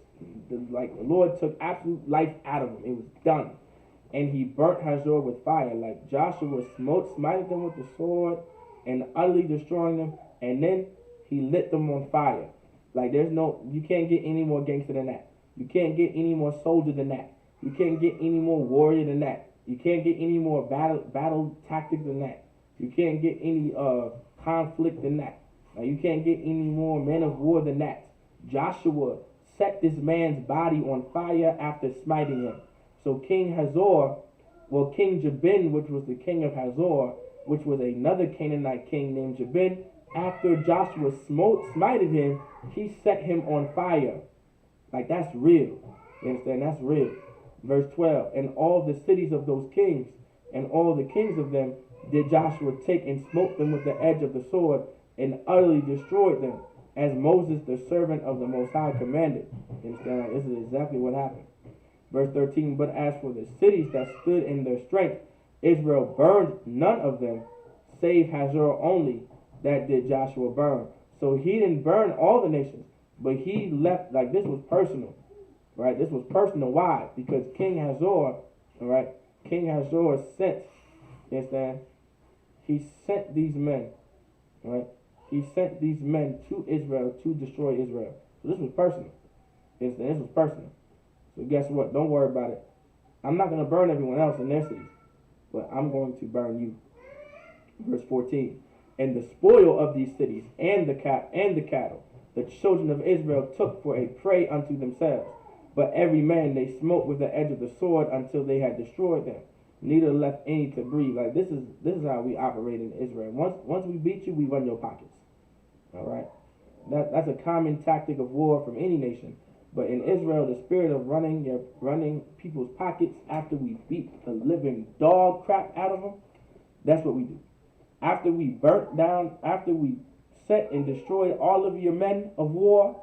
S1: The Lord took absolute life out of them. It was done. And he burnt Hazor with fire. Like, Joshua smited them with the sword and utterly destroying them. And then he lit them on fire. Like, you can't get any more gangster than that. You can't get any more soldier than that. You can't get any more warrior than that. You can't get any more battle tactics than that. You can't get any conflict than that. Like, you can't get any more men of war than that. Joshua set this man's body on fire after smiting him. So King Jabin, which was the king of Hazor, which was another Canaanite king named Jabin, after Joshua smited him, he set him on fire. Like, that's real. You understand? That's real. Verse 12, and all the cities of those kings, and all the kings of them, did Joshua take and smote them with the edge of the sword, and utterly destroyed them, as Moses, the servant of the Most High, commanded. You understand? Like, this is exactly what happened. Verse 13, but as for the cities that stood in their strength, Israel burned none of them, save Hazor only, that did Joshua burn. So he didn't burn all the nations, but he left, like, this was personal, right? This was personal. Why? Because King Hazor, all right, King Hazor sent, you understand? He sent these men, right? He sent these men to Israel to destroy Israel. So this was personal. You understand? This was personal. So guess what? Don't worry about it. I'm not going to burn everyone else in their cities, but I'm going to burn you. Verse 14. And the spoil of these cities and the cattle, the children of Israel took for a prey unto themselves. But every man they smote with the edge of the sword until they had destroyed them. Neither left any to breathe. Like, this is how we operate in Israel. Once we beat you, we run your pockets. All right? That's a common tactic of war from any nation. But in Israel, the spirit of running people's pockets after we beat the living dog crap out of them, that's what we do. After we set and destroyed all of your men of war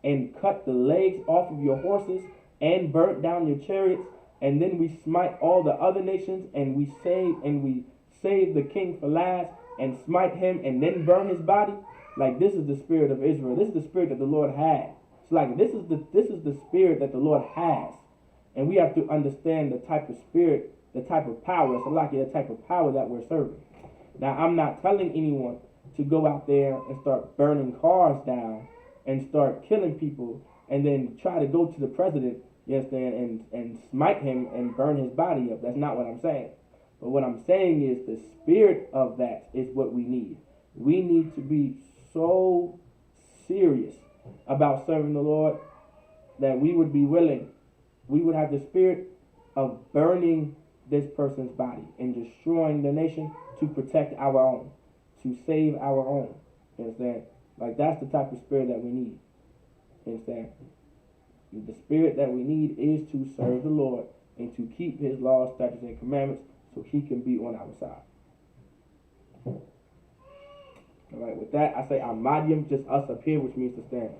S1: and cut the legs off of your horses and burnt down your chariots, and then we smite all the other nations, and we save the king for last and smite him and then burn his body. Like, this is the spirit of Israel. This is the spirit that the Lord has. It's like, this is the spirit that the Lord has. And we have to understand the type of spirit, the type of power, it's like the type of power that we're serving. Now, I'm not telling anyone to go out there and start burning cars down and start killing people and then try to go to the president, you understand, and smite him and burn his body up. That's not what I'm saying. But what I'm saying is the spirit of that is what we need. We need to be so serious about serving the Lord that we would be willing, we would have the spirit of burning this person's body and destroying the nation to protect our own, to save our own. You understand? Like, that's the type of spirit that we need. You understand? The spirit that we need is to serve the Lord and to keep his laws, statutes, and commandments so he can be on our side. All right, with that, I say Ahmadium, just us up here, which means to stand.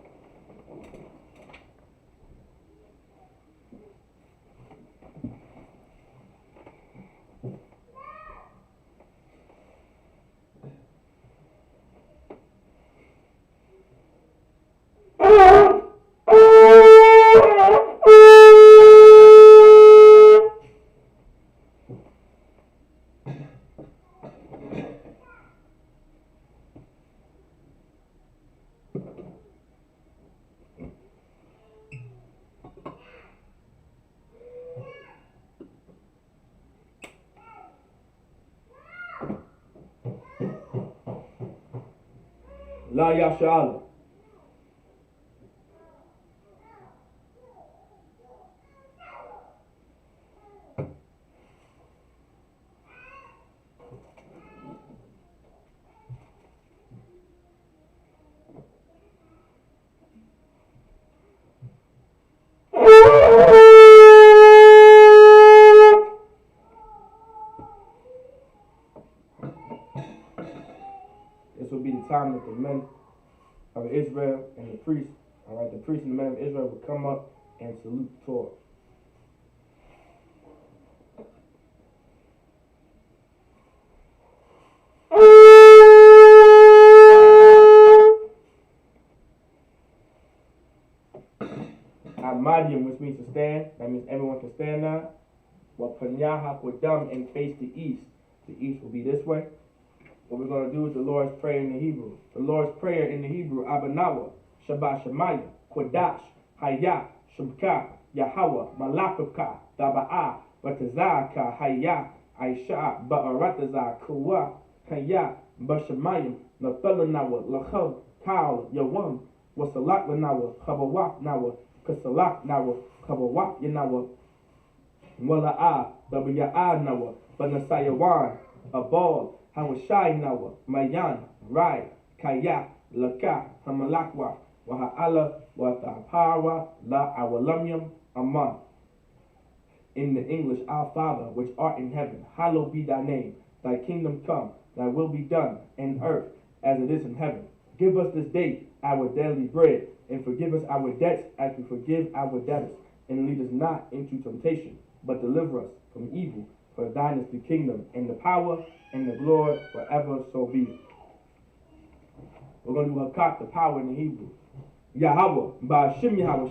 S1: La Yasha'Allah. This will be the time that the men of Israel and the priests, all right, the priests and the men of Israel will come up and salute the Torah. Ahmadium, which means to stand, that means everyone can stand now. Wapanyaha Kodam and face the east. The east will be this way. What we're going to do is the Lord's Prayer in the Hebrew. The Lord's Prayer in the Hebrew, Abanawa, Shabbat Shemaya, Kodash, Hayah, Shubka, Yahweh, Malakavka, Daba'ah, Batazaka, Hayah, Aisha, Ba'arataza, Kuwa, Hayah, Bashamayim, Nathalanawa, Lachav, Kal, Yawam, Wasalat Lanawa, Habawaf Nawa, Kasalak Nawa, Kabawak Yanawa, Wala'a, Waya'a Nawa, Banasayawan, Abal, Hawashai Nawa, Mayan, Rai, Kayak, Laka, Hamalakwa, Waha'ala, Watapara, La Awalamyam, Aman. In the English, Our Father, which art in heaven, hallowed be thy name. Thy kingdom come, thy will be done, in earth as it is in heaven. Give us this day our daily bread, and forgive us our debts as we forgive our debtors. And lead us not into temptation, but deliver us from evil. For thine is the kingdom, and the power, and the glory forever, so be it. We're going to do Hakak, the power in the Hebrew. Yahweh, Ba'ashim Yahweh,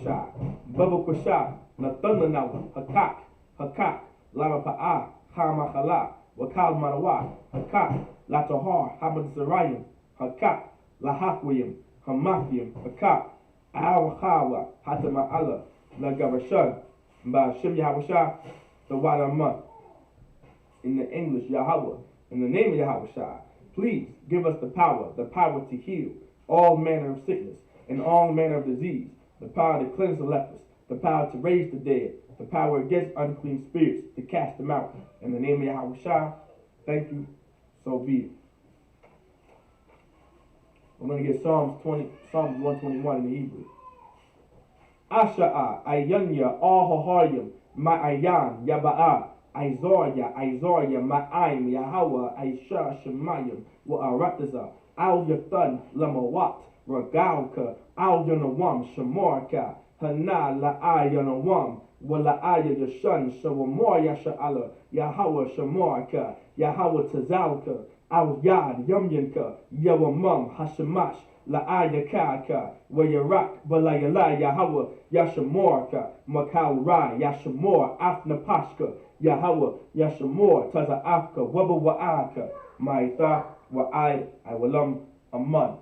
S1: Baba Kwashah, Nathana Nawa, Hakak, Hakak, Lama Pa'a, Hamachala, Wakal Marawa, Hakak, Latahar, Hamad Zarayim, Hakak, Lahakwiyim, Hamathim, Hakak, Awahawa, Hatama Allah, Lagavashan, Ba'ashim Yahweh, the Wadaman. In the English, Yahweh, in the name of Yahweh, please give us the power to heal all manner of sickness and all manner of disease, the power to cleanse the lepers, the power to raise the dead, the power against unclean spirits, to cast them out. In the name of Yahweh, thank you, so be it. We're going to get Psalms 121 in the Hebrew. Asha'a, Ayanya, All-Haharyim, Ma'ayan, Yaba'a, Isaiah, Ma'aim, Yahweh, Aisha, Shemayim, Wa'arataza, Al Yathan, Lamawat, Ragalka, Al Yanawam, Shamarka, Hana, La'a Yanawam, Wala'aya Yashan, Shawamor Yasha'ala, Yahweh Shamarka, Yahweh Tazalka, Al Yad, Yamyanka, Yawamam, Hashamash, La'aya Kaka, Wayarak, Balayala, Yahweh, Yashamorka, Makal Rai, Yashamor, Afnapashka, Yahweh, Yashamor, Taza Afka, Waba Wa'aka, Maitha, Wa'ai, Iwalam, Aman.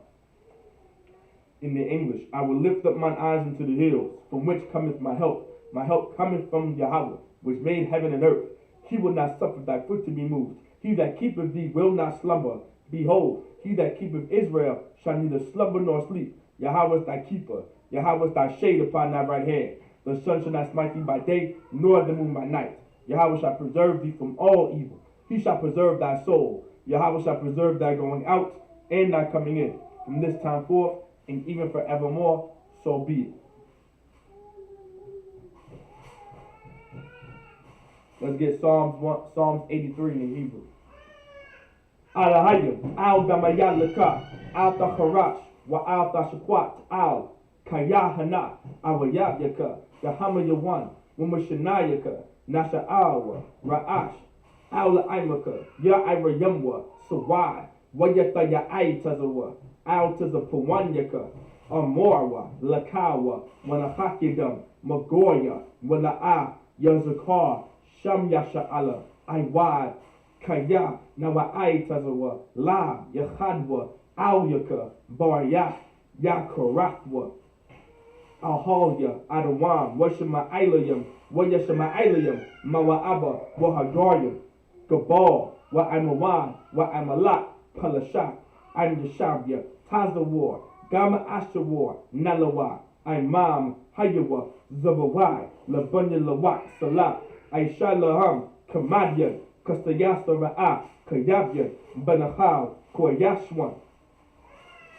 S1: In the English, I will lift up mine eyes into the hills, from which cometh my help. My help cometh from Yahweh, which made heaven and earth. He will not suffer thy foot to be moved. He that keepeth thee will not slumber. Behold, he that keepeth Israel shall neither slumber nor sleep. Yahweh is thy keeper. Yahweh is thy shade upon thy right hand. The sun shall not smite thee by day, nor the moon by night. Yahweh shall preserve thee from all evil. He shall preserve thy soul. Yahweh shall preserve thy going out and thy coming in, from this time forth and even forevermore, so be it. Let's get Psalms 83 in Hebrew. Alahayim, al damayal leka, al tacharash, wa al tashakwat, al kayahana, awayab yaka, yahama yawan, wamashanayaka, nasha awa, ra'ash, al aimaka, ya irayamwa, sawai, wayata ya aitazawa, al tazapawanyaka, amorwa, lakawa, wanahakidam, magoya, wala'a, yazakar, sham yasha'ala, aiwad, Kaya, Nawa'ai Tazawa, La, Yachadwa, Alyaka, Barya, Yakarakwa, Ahalya, Adawam, Washama Ilayam, Wayashama Ilayam, Mawa'aba, Wahagarya, Gabal, Wa'amawan, Wa'amalak, Palashak, Ayashabya, Tazawar, Gama Ashawar, Nalawa, Imam, Hayawa, Zavawai, Labunya Lawak, Salah, Aisha Laham, Kamadyan, Kastayasa Ra'a, Kayabyan, Banahal, Koyashwan,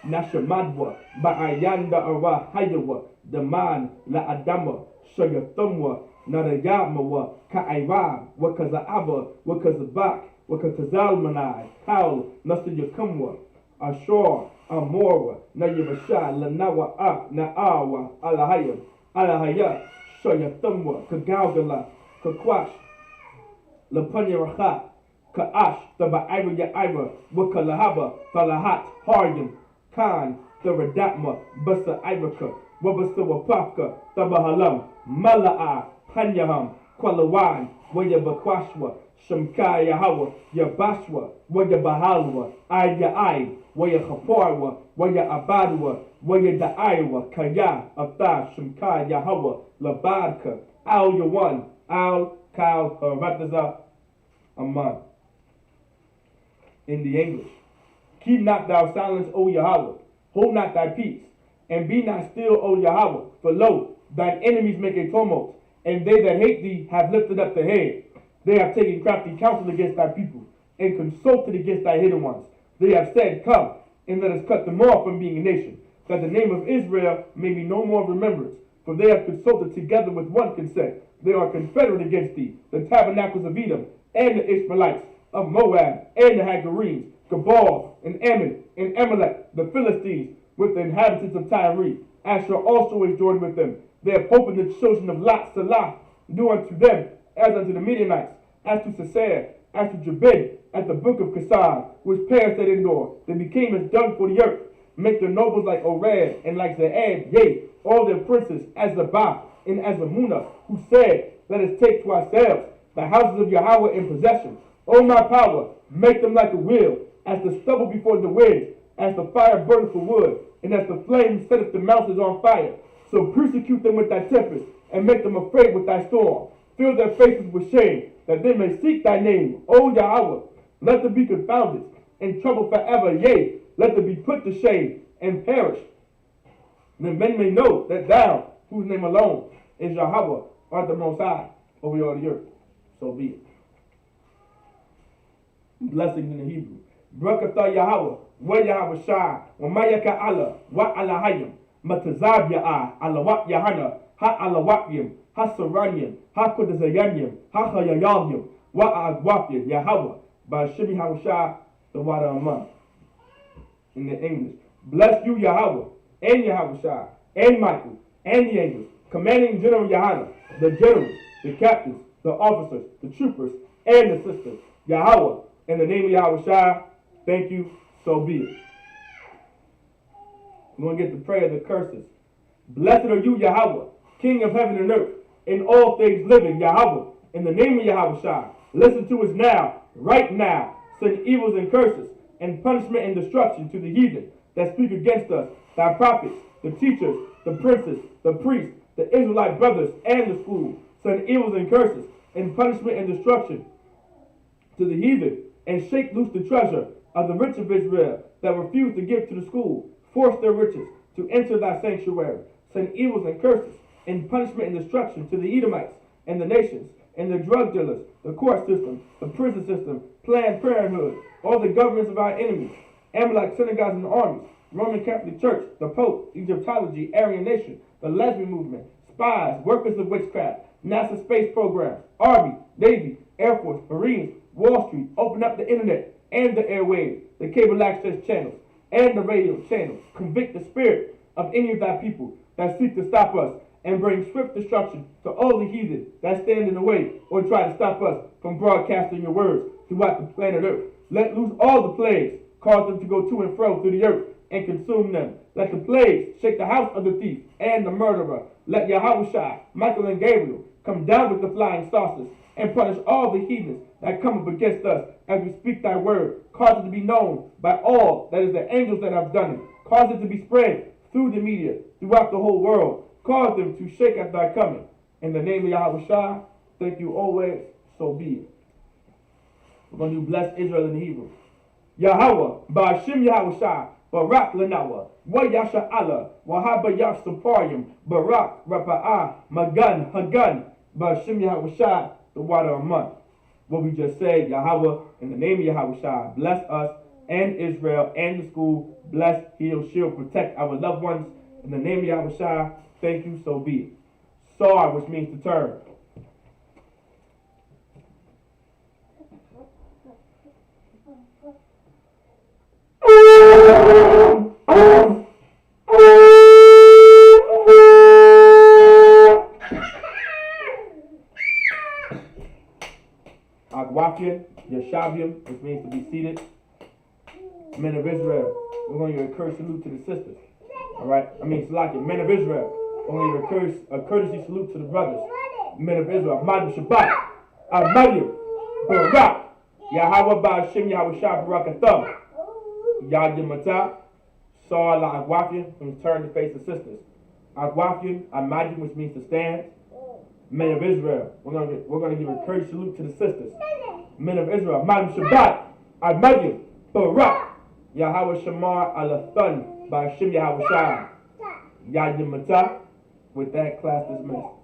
S1: Nashamadwa, Ba'ayanda Ara Hayawa, Daman, La Adama, Shayathumwa, Narayamawa, Ka'ira, Wakaza'aba, Wakazabak, Wakazalmanai, Kal, Nasayakumwa, Ashor, Amora, Nayabasha, Lanawa, Na'awa, Alahayam, Alahaya, Shayathumwa, Kagalgala, Kakwash, Lapunya Racha, Ka'ash, the Ba'ira Ya'ira, Wakalahaba, Talahat, Haryam, Khan, the Radatma, Basa Iraka, Wabasa Wapafka, Tabahalam, Mala'a, Hanyaham, Kwalawan, Wayabakwashwa, Shamka Yahawa, Yabashwa, Wayabahalwa, Aya'ai, Wayahaporwa, Wayabadwa, Wayada'aiwa, Kaya, Abda, Shamka Yahawa, Labadka, Al Yawan, Al Kal Harataza Aman. In the English, keep not thou silence, O Yahweh, hold not thy peace, and be not still, O Yahweh, for lo, Thine enemies make a tumult, and they that hate thee have lifted up their head. They have taken crafty counsel against thy people, and consulted against thy hidden ones. They have said, Come, and let us cut them off from being a nation, that the name of Israel may be no more of remembrance. For they have consulted together with one consent. They are confederate against thee, the tabernacles of Edom, and the Ishmaelites, of Moab, and the Hagarenes, Gebal, and Ammon, and Amalek, the Philistines, with the inhabitants of Tyre. Asher also is joined with them. They have opened the children of Lot Salah, do unto them as unto the Midianites, as to Sisera, as to Jabin, at the brook of Kasar, which perished at Endor. They became as dung for the earth. Make their nobles like Orad, and like Zeab, yea, all their princes as Zabah, and as Amunah, who said, Let us take to ourselves the houses of Yahweh in possession. O my power, make them like a wheel, as the stubble before the wind, as the fire burneth for wood, and as the flame setteth the mountains on fire. So persecute them with thy tempest, and make them afraid with thy storm. Fill their faces with shame, that they may seek thy name, O Yahweh. Let them be confounded, and troubled forever, yea, let them be put to shame, and perish. Then men may know that thou, whose name alone is Yahweh, art the Most High over all the earth. So be it. Blessings in the Hebrew. Barakatah Yahweh, wa Yahweh Shai, wa Mayaka Allah, wa Alahayim, Matazab Ya'ah, Alawak Yahana, Ha Alawakyim, Ha Saranyim, Ha Kodazayanyim, Ha Hayayayim, wa Agwakyim, Yahweh, by Shimi Hawashai, the water among. In the English. Bless you, Yahweh, and Yahweh Shai, and Michael, and the angels, commanding General Yahana, the generals, the captains, the officers, the troopers, and the sisters. Yahweh, in the name of Yahweh Shai, thank you, so be it. We're going to get the prayer of the curses. Blessed are you, Yahweh, King of heaven and earth, and all things living, Yahweh, in the name of Yahweh Shai. Listen to us now, right now. Send evils and curses, and punishment and destruction to the heathen that speak against us, thy prophets, the teachers, the princes, the priests, the Israelite brothers, and the schools. Send evils and curses, and punishment and destruction to the heathen, and shake loose the treasure of the rich of Israel that refuse to give to the school. Force their riches to enter thy sanctuary. Send evils and curses, and punishment and destruction to the Edomites, and the nations, and the drug dealers, the court system, the prison system, Planned Parenthood, all the governments of our enemies, Amalek synagogues and armies, Roman Catholic Church, the Pope, Egyptology, Aryan Nation, the lesbian movement, spies, workers of witchcraft, NASA space programs, Army, Navy, Air Force, Marines, Wall Street, open up the internet and the airwaves, the cable access channels, and the radio channels. Convict the spirit of any of thy people that seek to stop us, and bring swift destruction to all the heathen that stand in the way or try to stop us from broadcasting your words throughout the planet Earth. Let loose all the plagues, cause them to go to and fro through the earth, and consume them. Let the plagues shake the house of the thief and the murderer. Let Yahushua, Michael and Gabriel come down with the flying saucers, and punish all the heathens that come up against us as we speak thy word. Cause it to be known by all that is the angels that have done it. Cause it to be spread through the media, throughout the whole world. Cause them to shake at thy coming. In the name of Yahushua, thank you always, so be it. We're going to do bless Israel in the Hebrew. Yahweh, Ba'ashim Yahushua, Barak Lanawa, Wa Yasha Allah, Wahaba Yashaparim, Barak, Rapa'ah, Magan, Hagan, Ba'ashim Yahushua, the water of month. What we just said, Yahweh, in the name of Yahushua, bless us and Israel and the school. Bless, heal, shield, protect our loved ones. In the name of Yahushua, thank you, so be it. Sar, which means to turn. Agwafian, Yeshavium, which means to be seated. Men of Israel, we're going to give a courtesy salute to the sisters. Alright? Salakia, men of Israel, we're going to give a courtesy salute to the brothers. Men of Israel, Ahmad Shabbat, Ahmad Barak, Yahweh Ba'ashim Yahweh Shah Barakatham, Yadim Matah, Sar La Agwafian, and turn to face the sisters. Agwafian, Ahmad, which means to stand. Men of Israel, we're going to give a courtesy salute to the sisters. Men of Israel, Ahmad Shabbat, Ahmad Barak, Yahweh Shamar Alathan, Ba'ashim Yahweh Shah, Yadim Matah, With that, class dismissed.